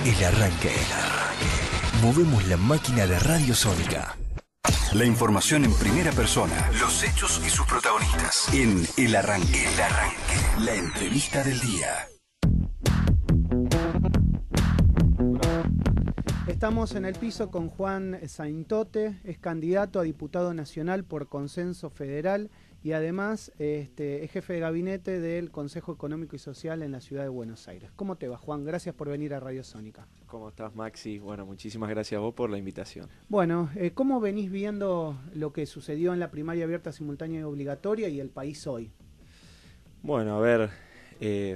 El arranque. Movemos la máquina de Radio Sónica. La información en primera persona, los hechos y sus protagonistas. En El Arranque. El Arranque. La entrevista del día. Estamos en el piso con Juan Saintote, es candidato a diputado nacional por Consenso Federal y además es jefe de gabinete del Consejo Económico y Social en la Ciudad de Buenos Aires. ¿Cómo te va, Juan? Gracias por venir a Radio Sónica. ¿Cómo estás, Maxi? Bueno, muchísimas gracias a vos por la invitación. Bueno, ¿cómo venís viendo lo que sucedió en la primaria abierta, simultánea y obligatoria y el país hoy? Bueno, a ver,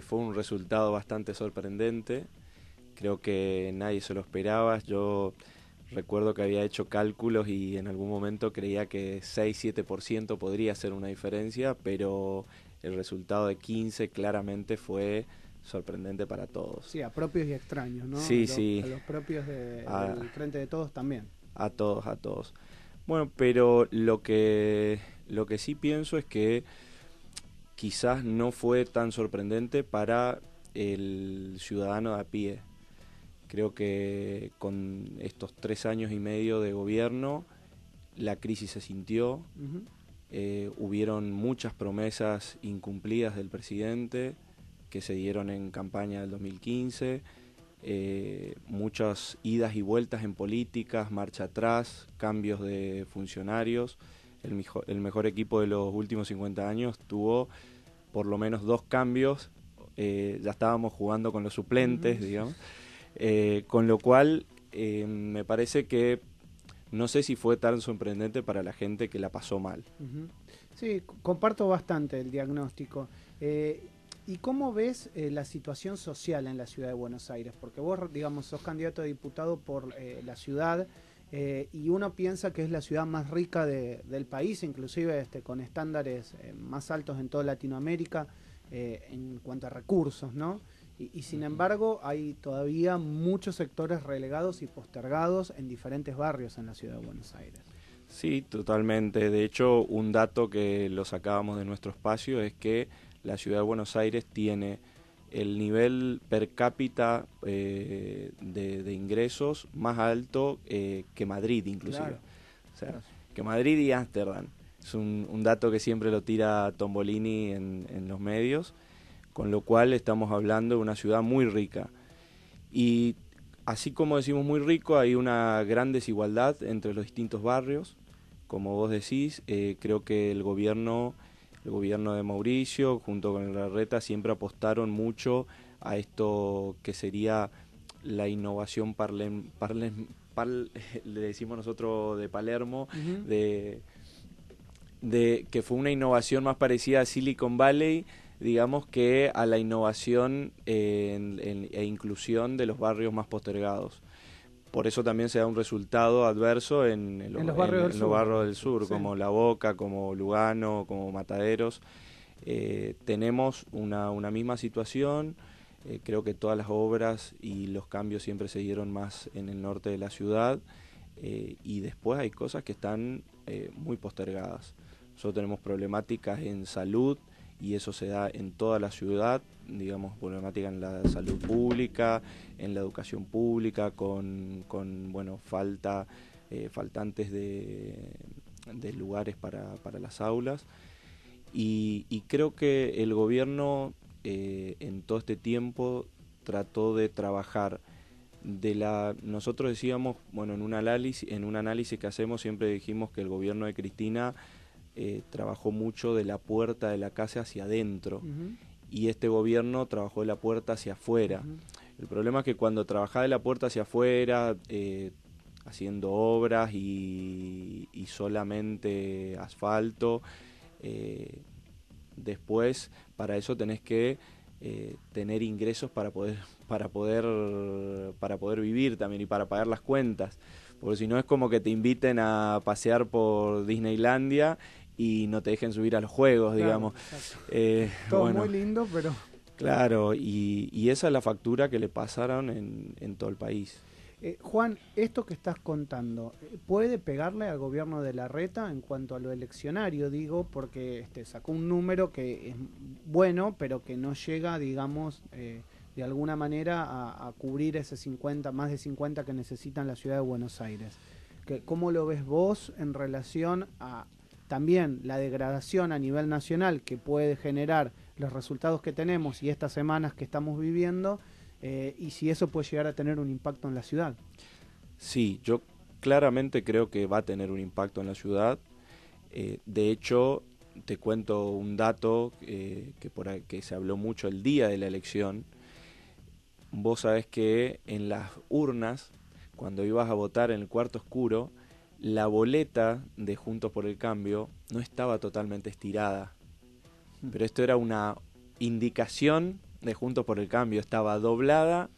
fue un resultado bastante sorprendente. Creo que nadie se lo esperaba. Yo recuerdo que había hecho cálculos y en algún momento creía que 6-7% podría ser una diferencia, pero el resultado de 15 claramente fue sorprendente para todos. Sí, a propios y extraños, ¿no? Sí, A los propios del Frente de Todos también. A todos. Bueno, pero lo que sí pienso es que quizás no fue tan sorprendente para el ciudadano de a pie. Creo que con estos 3 años y medio de gobierno la crisis se sintió, hubieron muchas promesas incumplidas del presidente que se dieron en campaña del 2015, muchas idas y vueltas en políticas, marcha atrás, cambios de funcionarios. El mejor equipo de los últimos 50 años tuvo por lo menos 2 cambios, ya estábamos jugando con los suplentes, digamos. Con lo cual me parece que no sé si fue tan sorprendente para la gente que la pasó mal. Sí, comparto bastante el diagnóstico. ¿Y cómo ves la situación social en la ciudad de Buenos Aires? Porque vos, digamos, sos candidato a diputado por la ciudad y uno piensa que es la ciudad más rica del país, inclusive con estándares más altos en toda Latinoamérica en cuanto a recursos, ¿no? Y sin embargo hay todavía muchos sectores relegados y postergados en diferentes barrios en la ciudad de Buenos Aires. Sí, totalmente. De hecho, un dato que lo sacábamos de nuestro espacio es que la ciudad de Buenos Aires tiene el nivel per cápita de ingresos más alto que Madrid, inclusive. Claro. O sea, que Madrid y Ámsterdam. Es un dato que siempre lo tira Tombolini en los medios. Con lo cual estamos hablando de una ciudad muy rica. Y así como decimos muy rico, hay una gran desigualdad entre los distintos barrios. Como vos decís, creo que el gobierno de Mauricio, junto con el Larreta, siempre apostaron mucho a esto que sería la innovación le decimos nosotros de Palermo, de que fue una innovación más parecida a Silicon Valley, digamos, que a la innovación e inclusión de los barrios más postergados. Por eso también se da un resultado adverso en los barrios del sur, sí, como La Boca, como Lugano, como Mataderos. Tenemos una misma situación. Creo que todas las obras y los cambios siempre se dieron más en el norte de la ciudad, y después hay cosas que están muy postergadas. Nosotros tenemos problemáticas en salud, y eso se da en toda la ciudad, digamos, problemática en la salud pública, en la educación pública, con faltantes de lugares para las aulas. Y creo que el gobierno en todo este tiempo trató de trabajar nosotros decíamos, bueno, en un análisis que hacemos siempre dijimos que el gobierno de Cristina trabajó mucho de la puerta de la casa hacia adentro, y este gobierno trabajó de la puerta hacia afuera. El problema es que cuando trabajaba de la puerta hacia afuera, haciendo obras y solamente asfalto, después para eso tenés que tener ingresos para poder vivir también y para pagar las cuentas, porque si no es como que te inviten a pasear por Disneylandia y no te dejen subir a los juegos, claro, digamos. Todo bueno, muy lindo, pero... Claro, y esa es la factura que le pasaron en todo el país. Juan, esto que estás contando, ¿puede pegarle al gobierno de Larreta en cuanto a lo eleccionario? Digo, porque sacó un número que es bueno, pero que no llega, digamos, de alguna manera a cubrir ese 50, más de 50 que necesitan la ciudad de Buenos Aires. ¿Cómo lo ves vos en relación a también la degradación a nivel nacional que puede generar los resultados que tenemos y estas semanas que estamos viviendo, y si eso puede llegar a tener un impacto en la ciudad? Sí, yo claramente creo que va a tener un impacto en la ciudad. De hecho, te cuento un dato que se habló mucho el día de la elección. Vos sabés que en las urnas, cuando ibas a votar en el cuarto oscuro, la boleta de Juntos por el Cambio no estaba totalmente estirada. Pero esto era una indicación de Juntos por el Cambio, estaba doblada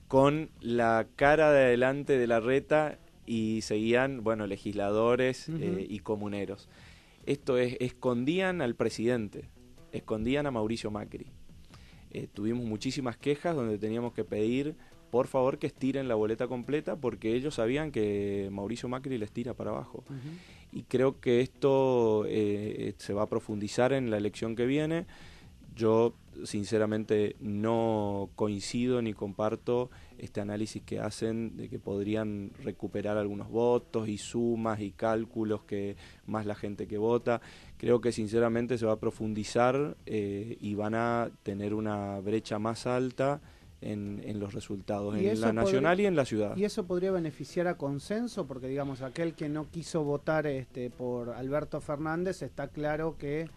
con la cara de adelante de Larreta y seguían, bueno, legisladores y comuneros. Esto es, escondían al presidente, escondían a Mauricio Macri. Tuvimos muchísimas quejas donde teníamos que pedir, por favor, que estiren la boleta completa porque ellos sabían que Mauricio Macri les tira para abajo. Y creo que esto se va a profundizar en la elección que viene. Yo sinceramente no coincido ni comparto este análisis que hacen de que podrían recuperar algunos votos y sumas y cálculos que más la gente que vota. Creo que sinceramente se va a profundizar y van a tener una brecha más alta en los resultados, en la nacional y en la ciudad. ¿Y eso podría beneficiar a consenso? Porque digamos, aquel que no quiso votar por Alberto Fernández, está claro que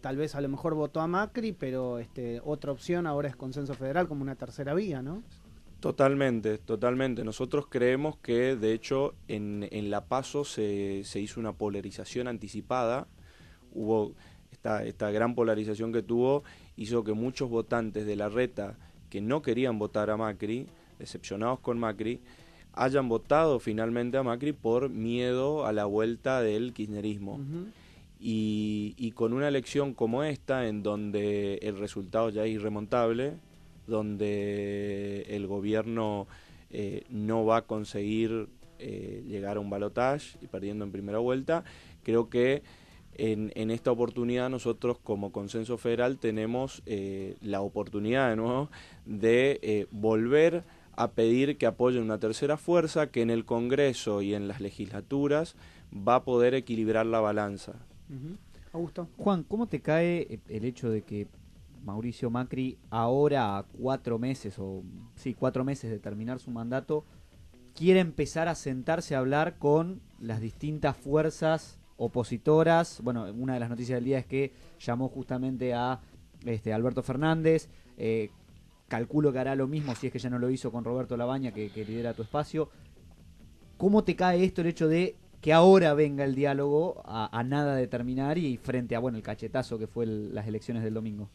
tal vez a lo mejor votó a Macri, pero otra opción ahora es consenso federal como una tercera vía, ¿no? Totalmente, totalmente. Nosotros creemos que, de hecho, en la PASO se hizo una polarización anticipada. Hubo esta gran polarización que tuvo, hizo que muchos votantes de Larreta que no querían votar a Macri, decepcionados con Macri, hayan votado finalmente a Macri por miedo a la vuelta del kirchnerismo. Y con una elección como esta, en donde el resultado ya es irremontable, donde el gobierno no va a conseguir llegar a un balotaje y perdiendo en primera vuelta, creo que en esta oportunidad nosotros como Consenso Federal tenemos la oportunidad de nuevo de volver a pedir que apoyen una tercera fuerza que en el Congreso y en las legislaturas va a poder equilibrar la balanza. Augusto. Juan, ¿cómo te cae el hecho de que Mauricio Macri ahora a 4 meses de terminar su mandato quiere empezar a sentarse a hablar con las distintas fuerzas opositoras? Bueno, una de las noticias del día es que llamó justamente a Alberto Fernández. Calculo que hará lo mismo si es que ya no lo hizo con Roberto Labaña, que lidera Tu Espacio. ¿Cómo te cae esto, el hecho de que ahora venga el diálogo a nada de terminar y frente a el cachetazo que fue las elecciones del domingo?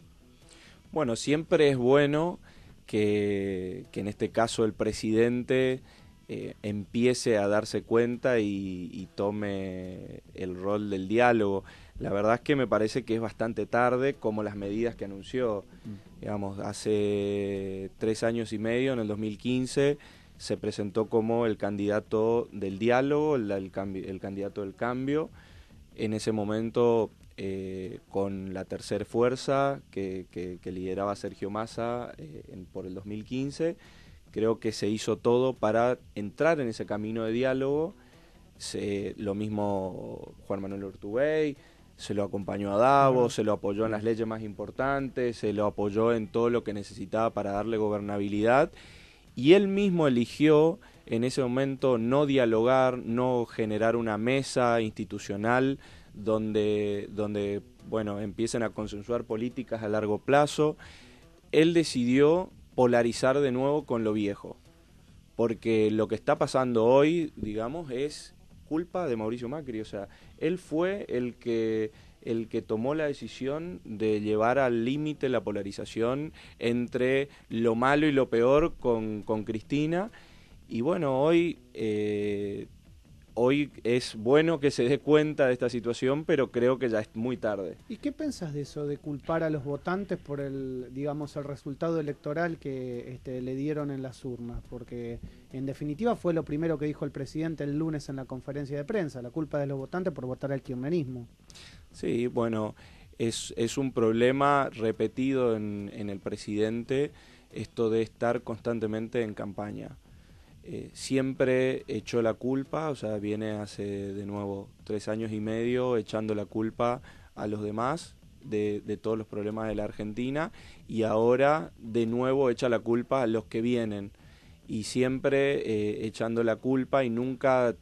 Bueno, siempre es bueno que en este caso el presidente empiece a darse cuenta y tome el rol del diálogo. La verdad es que me parece que es bastante tarde, como las medidas que anunció. Digamos, hace 3 años y medio, en el 2015, se presentó como el candidato del diálogo, el candidato del cambio. En ese momento, con la tercera fuerza que lideraba Sergio Massa por el 2015, creo que se hizo todo para entrar en ese camino de diálogo. Lo mismo Juan Manuel Urtubey, se lo acompañó a Davos, se lo apoyó en las leyes más importantes, se lo apoyó en todo lo que necesitaba para darle gobernabilidad, y él mismo eligió en ese momento no dialogar, no generar una mesa institucional donde empiecen a consensuar políticas a largo plazo. Él decidió polarizar de nuevo con lo viejo, porque lo que está pasando hoy, digamos, es culpa de Mauricio Macri. O sea, él fue el que tomó la decisión de llevar al límite la polarización entre lo malo y lo peor con Cristina. Y bueno, hoy es bueno que se dé cuenta de esta situación, pero creo que ya es muy tarde. ¿Y qué pensás de eso, de culpar a los votantes por el resultado electoral que le dieron en las urnas? Porque en definitiva fue lo primero que dijo el presidente el lunes en la conferencia de prensa, la culpa de los votantes por votar al kirchnerismo. Sí, bueno, es un problema repetido en el presidente, esto de estar constantemente en campaña. Siempre echó la culpa, o sea, viene hace de nuevo 3 años y medio echando la culpa a los demás de todos los problemas de la Argentina, y ahora de nuevo echa la culpa a los que vienen, y siempre echando la culpa y nunca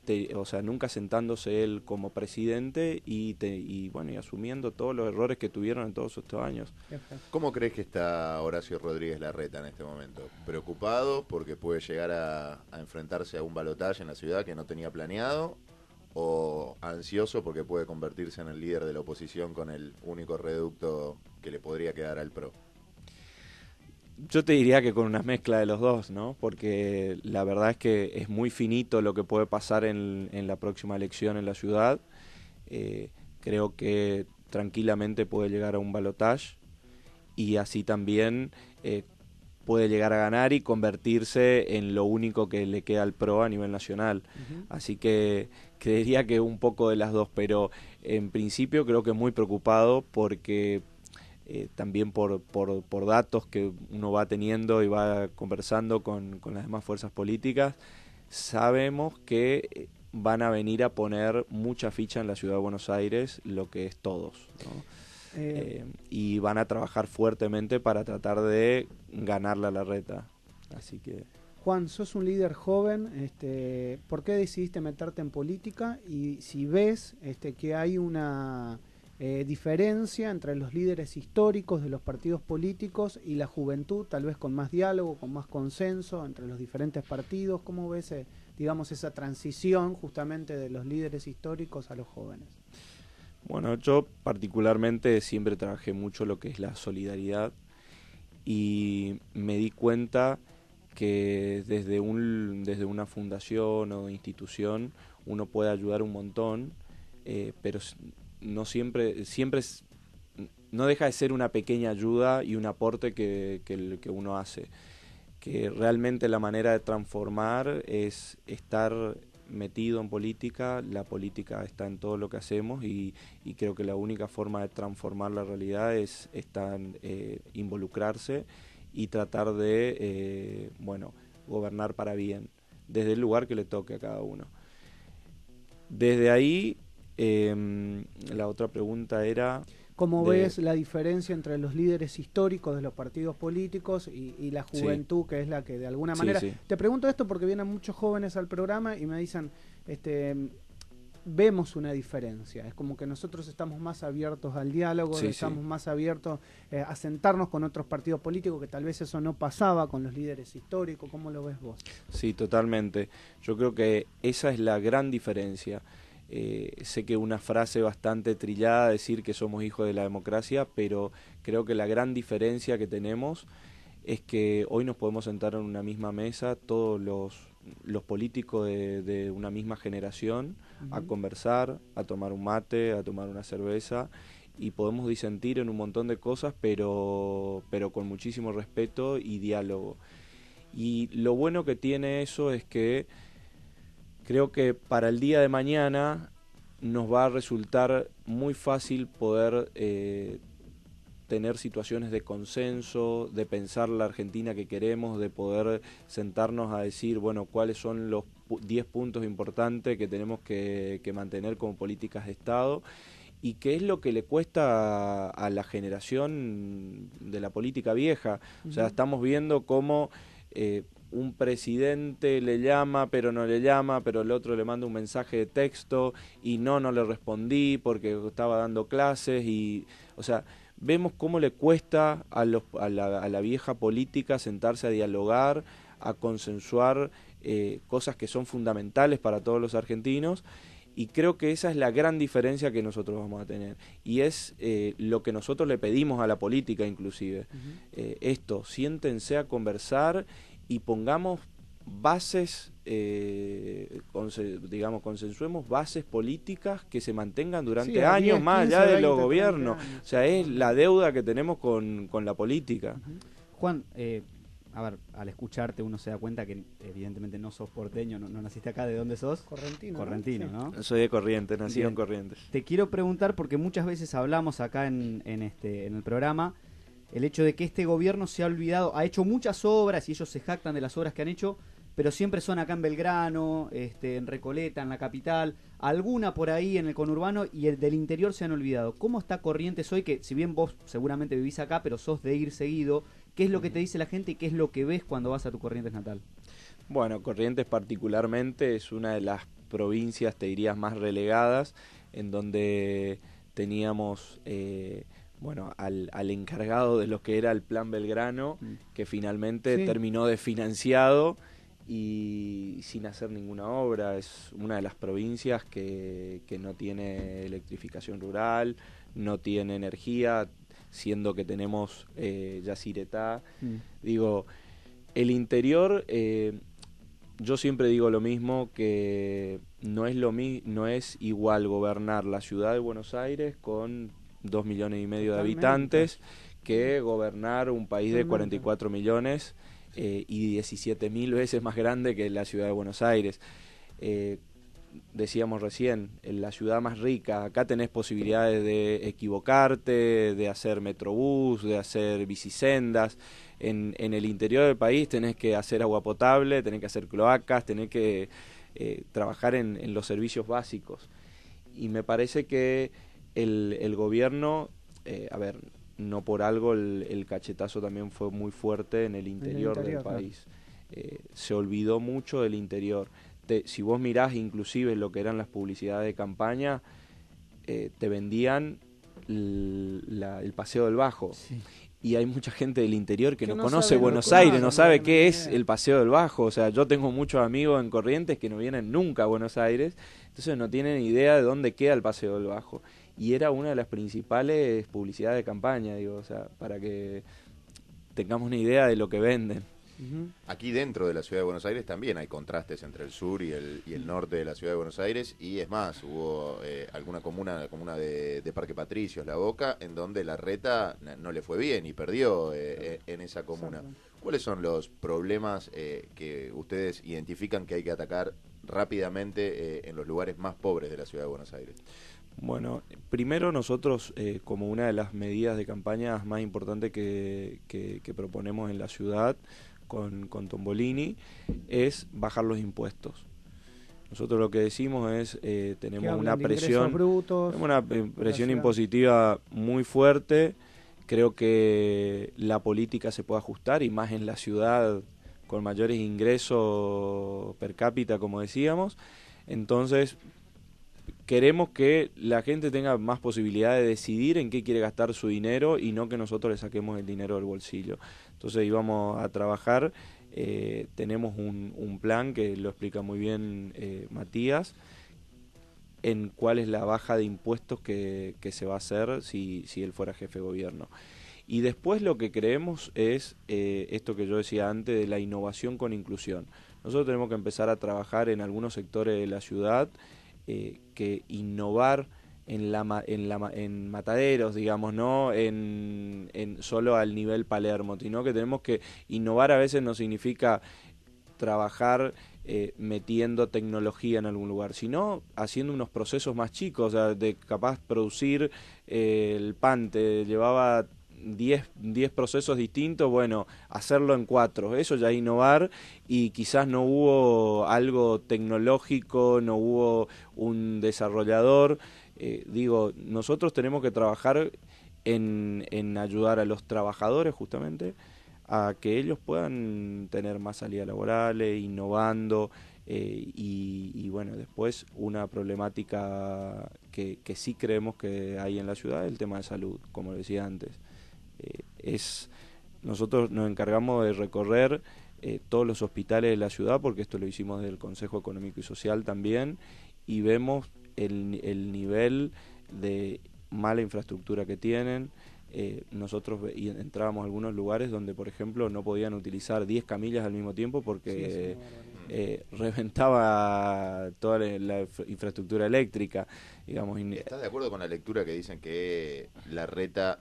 nunca sentándose él como presidente y asumiendo todos los errores que tuvieron en todos estos años. ¿Cómo crees que está Horacio Rodríguez Larreta en este momento? ¿Preocupado porque puede llegar a enfrentarse a un balotaje en la ciudad que no tenía planeado? ¿O ansioso porque puede convertirse en el líder de la oposición con el único reducto que le podría quedar al PRO? Yo te diría que con una mezcla de los dos, ¿no? Porque la verdad es que es muy finito lo que puede pasar en la próxima elección en la ciudad. Creo que tranquilamente puede llegar a un balotaje, y así también puede llegar a ganar y convertirse en lo único que le queda al PRO a nivel nacional. Así que creería que un poco de las dos, pero en principio creo que muy preocupado porque también por datos que uno va teniendo y va conversando con las demás fuerzas políticas, sabemos que van a venir a poner mucha ficha en la ciudad de Buenos Aires, lo que es todos, ¿no? Y van a trabajar fuertemente para tratar de ganarle a Larreta. Así que... Juan, sos un líder joven, ¿por qué decidiste meterte en política? Y si ves que hay una diferencia entre los líderes históricos de los partidos políticos y la juventud, tal vez con más diálogo, con más consenso entre los diferentes partidos, ¿cómo ves, digamos, esa transición justamente de los líderes históricos a los jóvenes? Bueno, yo particularmente siempre trabajé mucho lo que es la solidaridad, y me di cuenta que desde una fundación o institución uno puede ayudar un montón, pero no siempre no deja de ser una pequeña ayuda y un aporte que uno hace. Que realmente la manera de transformar es estar metido en política. La política está en todo lo que hacemos, y creo que la única forma de transformar la realidad es involucrarse y tratar de gobernar para bien, desde el lugar que le toque a cada uno. Desde ahí, la otra pregunta era... ¿Cómo ves la diferencia entre los líderes históricos de los partidos políticos y la juventud, que es la que de alguna manera... Sí. Te pregunto esto porque vienen muchos jóvenes al programa y me dicen, vemos una diferencia. Es como que nosotros estamos más abiertos al diálogo, estamos más abiertos a sentarnos con otros partidos políticos, que tal vez eso no pasaba con los líderes históricos. ¿Cómo lo ves vos? Sí, totalmente. Yo creo que esa es la gran diferencia. Sé que una frase bastante trillada decir que somos hijos de la democracia, pero creo que la gran diferencia que tenemos es que hoy nos podemos sentar en una misma mesa todos los políticos de una misma generación, a conversar, a tomar un mate, a tomar una cerveza, y podemos disentir en un montón de cosas, pero con muchísimo respeto y diálogo. Y lo bueno que tiene eso es que creo que para el día de mañana nos va a resultar muy fácil poder tener situaciones de consenso, de pensar la Argentina que queremos, de poder sentarnos a decir, bueno, cuáles son los 10 puntos importantes que tenemos que mantener como políticas de Estado, y qué es lo que le cuesta a la generación de la política vieja. O sea, estamos viendo cómo... un presidente le llama, pero no le llama, pero el otro le manda un mensaje de texto y no le respondí porque estaba dando clases, y, o sea, vemos cómo le cuesta a la vieja política sentarse a dialogar, a consensuar cosas que son fundamentales para todos los argentinos, y creo que esa es la gran diferencia que nosotros vamos a tener, y es lo que nosotros le pedimos a la política inclusive. Siéntense a conversar y pongamos bases, consensuemos bases políticas que se mantengan durante años 10, más 15, allá de 20, los gobiernos. 30 años. O sea, es la deuda que tenemos con la política. Juan, a ver, al escucharte uno se da cuenta que evidentemente no sos porteño, no naciste acá. ¿De dónde sos? Correntino. Correntino, ¿no? Soy de Corrientes, nacido Bien. en Corrientes. Te quiero preguntar, porque muchas veces hablamos acá en el programa el hecho de que este gobierno se ha olvidado, ha hecho muchas obras y ellos se jactan de las obras que han hecho, pero siempre son acá en Belgrano, en Recoleta, en la capital, alguna por ahí en el conurbano, y el del interior se han olvidado. ¿Cómo está Corrientes hoy? Que si bien vos seguramente vivís acá, pero sos de ir seguido, ¿qué es lo que te dice la gente y qué es lo que ves cuando vas a tu Corrientes natal? Bueno, Corrientes particularmente es una de las provincias, te dirías, más relegadas, en donde teníamos al encargado de lo que era el Plan Belgrano, que finalmente terminó desfinanciado y sin hacer ninguna obra. Es una de las provincias que no tiene electrificación rural, no tiene energía, siendo que tenemos Yacyretá. Digo, el interior, yo siempre digo lo mismo, que no es igual gobernar la ciudad de Buenos Aires con 2,5 millones de habitantes que gobernar un país de 44 millones y 17.000 veces más grande que la ciudad de Buenos Aires. Decíamos recién, en la ciudad más rica, acá tenés posibilidades de equivocarte, de hacer metrobús, de hacer bicisendas. En el interior del país tenés que hacer agua potable, tenés que hacer cloacas, tenés que trabajar en los servicios básicos. Y me parece que el gobierno, no por algo el cachetazo también fue muy fuerte en el interior del país. Se olvidó mucho del interior. Si vos mirás inclusive lo que eran las publicidades de campaña, te vendían el Paseo del Bajo. Sí. Y hay mucha gente del interior que no conoce Buenos Aires, no sabe qué es el Paseo del Bajo. O sea, yo tengo muchos amigos en Corrientes que no vienen nunca a Buenos Aires, entonces no tienen idea de dónde queda el Paseo del Bajo. Y era una de las principales publicidades de campaña, digo, o sea, para que tengamos una idea de lo que venden. Aquí dentro de la ciudad de Buenos Aires también hay contrastes entre el sur y el norte de la ciudad de Buenos Aires, y es más, hubo alguna comuna, la comuna de Parque Patricios, La Boca, en donde Larreta no le fue bien y perdió en esa comuna. ¿Cuáles son los problemas que ustedes identifican que hay que atacar rápidamente en los lugares más pobres de la ciudad de Buenos Aires? Bueno, primero nosotros, como una de las medidas de campaña más importantes que proponemos en la ciudad, con Tombolini, es bajar los impuestos. Nosotros lo que decimos es, tenemos una presión impositiva muy fuerte. Creo que la política se puede ajustar, y más en la ciudad con mayores ingresos per cápita, como decíamos. Entonces, queremos que la gente tenga más posibilidad de decidir en qué quiere gastar su dinero y no que nosotros le saquemos el dinero del bolsillo. Entonces íbamos a trabajar, tenemos un plan que lo explica muy bien Matías, en cuál es la baja de impuestos que se va a hacer si él fuera jefe de gobierno. Y después lo que creemos es esto que yo decía antes, de la innovación con inclusión. Nosotros tenemos que empezar a trabajar en algunos sectores de la ciudad, que innovar en mataderos, digamos, no en solo al nivel Palermo, sino que tenemos que innovar. A veces no significa trabajar metiendo tecnología en algún lugar, sino haciendo unos procesos más chicos. O sea, de capaz producir el pan te llevaba 10 procesos distintos, bueno, hacerlo en 4, eso ya es innovar, y quizás no hubo algo tecnológico, no hubo un desarrollador. Nosotros tenemos que trabajar en ayudar a los trabajadores justamente a que ellos puedan tener más salidas laborales, innovando, y bueno, después una problemática que sí creemos que hay en la ciudad es el tema de salud, como decía antes. Nosotros nos encargamos de recorrer todos los hospitales de la ciudad, porque esto lo hicimos del Consejo Económico y Social también, y vemos el nivel de mala infraestructura que tienen. Nosotros entrábamos a algunos lugares donde, por ejemplo, no podían utilizar 10 camillas al mismo tiempo porque reventaba toda la infraestructura eléctrica, digamos. ¿Estás de acuerdo con la lectura que dicen que Larreta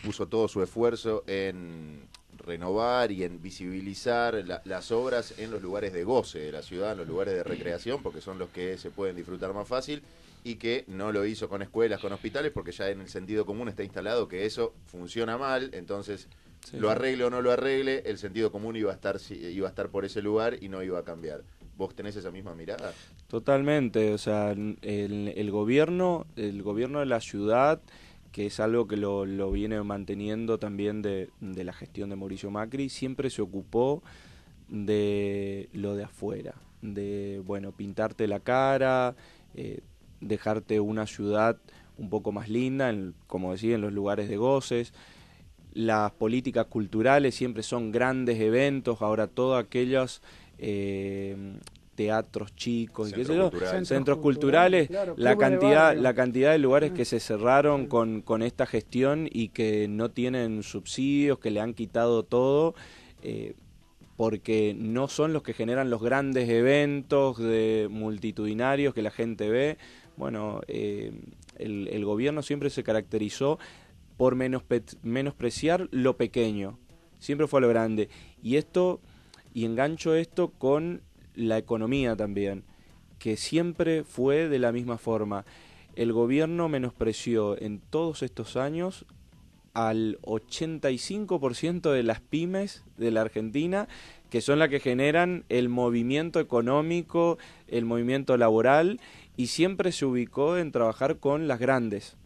puso todo su esfuerzo en renovar y en visibilizar las obras en los lugares de goce de la ciudad, en los lugares de recreación, porque son los que se pueden disfrutar más fácil, y que no lo hizo con escuelas, con hospitales, porque ya en el sentido común está instalado que eso funciona mal, entonces lo arregle o no lo arregle, el sentido común iba a estar por ese lugar y no iba a cambiar. ¿Vos tenés esa misma mirada? Totalmente, o sea, el gobierno de la ciudad, que es algo que lo viene manteniendo también de la gestión de Mauricio Macri, siempre se ocupó de lo de afuera, de, bueno, pintarte la cara, dejarte una ciudad un poco más linda, como decía, en los lugares de goces. Las políticas culturales siempre son grandes eventos, ahora todos aquellos teatros chicos, centros culturales, claro, la cantidad de lugares que se cerraron con esta gestión y que no tienen subsidios, que le han quitado todo, porque no son los que generan los grandes eventos multitudinarios que la gente ve. Bueno, el gobierno siempre se caracterizó por menospreciar lo pequeño, siempre fue lo grande. Y engancho esto con la economía también, que siempre fue de la misma forma. El gobierno menospreció en todos estos años al 85% de las pymes de la Argentina, que son las que generan el movimiento económico, el movimiento laboral, y siempre se ubicó en trabajar con las grandes.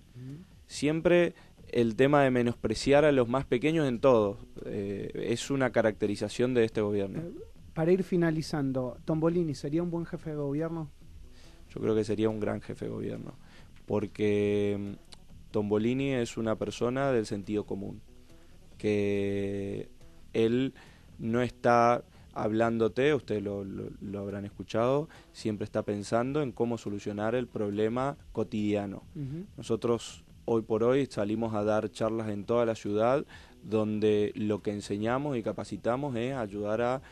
Siempre el tema de menospreciar a los más pequeños en todo. Es una caracterización de este gobierno. Para ir finalizando, ¿Tombolini sería un buen jefe de gobierno? Yo creo que sería un gran jefe de gobierno, porque Tombolini es una persona del sentido común, que él no está hablándote, ustedes lo habrán escuchado, siempre está pensando en cómo solucionar el problema cotidiano. Nosotros hoy por hoy salimos a dar charlas en toda la ciudad, donde lo que enseñamos y capacitamos es ayudar a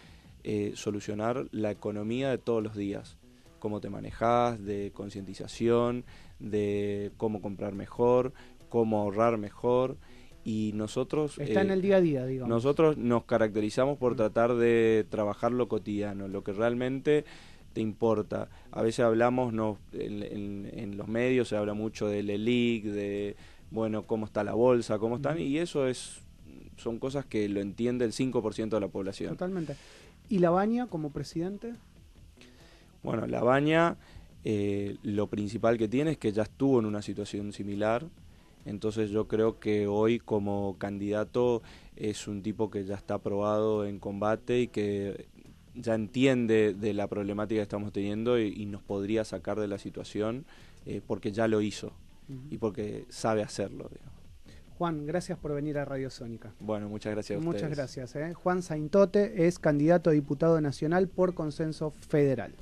solucionar la economía de todos los días, cómo te manejás, de concientización, de cómo comprar mejor, cómo ahorrar mejor. Y nosotros está en el día a día, digamos. Nosotros nos caracterizamos por tratar de trabajar lo cotidiano, lo que realmente te importa. A veces hablamos, en los medios se habla mucho del ELIC, de bueno, cómo está la bolsa, cómo están, y eso son cosas que lo entiende el 5% de la población. Totalmente. ¿Y Labaña como presidente? Bueno, Labaña, lo principal que tiene es que ya estuvo en una situación similar. Entonces yo creo que hoy como candidato es un tipo que ya está aprobado en combate y que ya entiende de la problemática que estamos teniendo y nos podría sacar de la situación porque ya lo hizo y porque sabe hacerlo, digamos. Juan, gracias por venir a Radio Sónica. Bueno, muchas gracias a ustedes. Muchas gracias. Juan Saintote es candidato a diputado nacional por consenso federal.